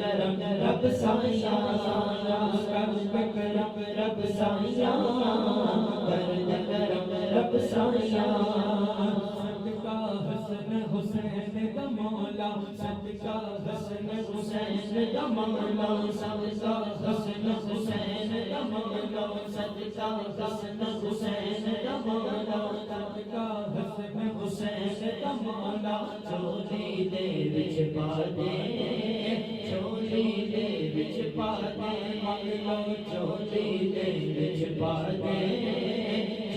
करम रब साया कर दे करम रब साया कर दे करम रब साया सदका हसन हुसैन का मौला सदका हसन हुसैन का मौला सदका हसन हुसैन का मौला सदका हसन हुसैन का मौला सदका हसन हुसैन का मौला चोली दे विच पा दे चोली दे विच पा दे मौला चोली दे विच पा दे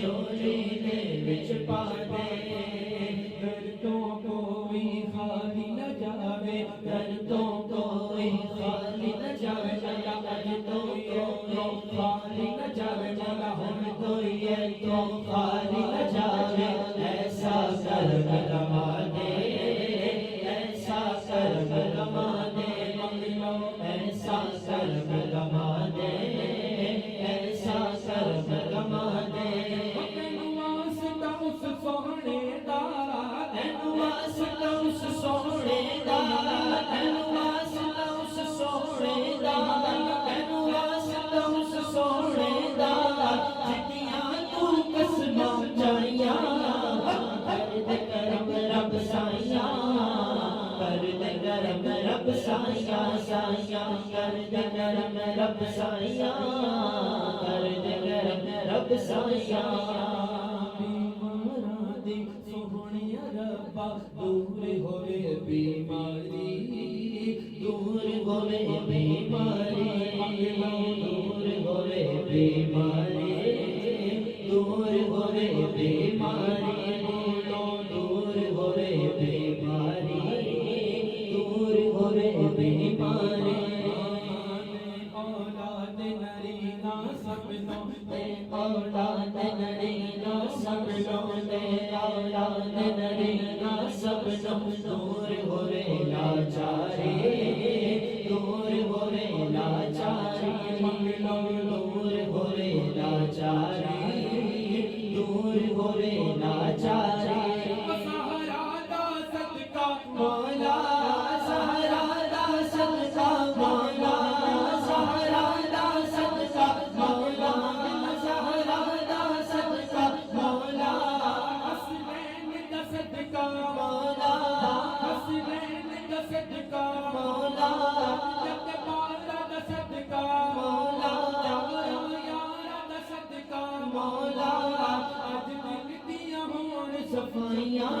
चोली दे विच पा दे दर्दों कोई खाली न जावे दर्दों कोई खाली न जावे मौला दर्दों कोई खाली न जावे मौला हम कोई है तो खाली न जावे ऐसा करम रमा दे ऐसा करम रमा दे मौला ऐसा करम रमा दे ऐसा करम रमा दे उस सोहने दा तैनू वास्ता उस सोहने दा तैनू वास्ता उस सोहने दा तैनू वास्ता उस सोहने दा जितियां तू कसमां जाइयां कर दे करम रब साइया कर दे करम रब साइया साइया कर दे करम रब साइया कर दे करम रब साइया सोहनिया रब्बा दूर होवे बीमारी दूर होवे बीमारी दूर होवे बीमारी दूर होवे बीमारी दूर होवे बीमारी दूर होवे बीमारी औलाद नरीना सबनो ते औलाद नरीना सबनो ते औलाद नरीना सबनो दूर होवे लाचारी दूर होवे लाचारी मंगलो दूर होवे लाचारी दूर होवे लाचारी सहारा दा सदका मौला सहारा दा सदका मौला सहारा दा सदका मौला सहारा दा सदका मौला हसनैन दा सदका मौला हसनैन दा सदका मौला जग बाला दा सदका मौला यारा दा सदका मौला अज दिल दियां होण सफाइयां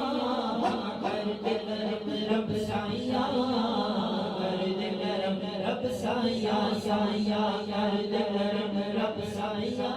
कर दे करम रब साइया कर दे करम रब साइया साइया कर दे करम रब साइया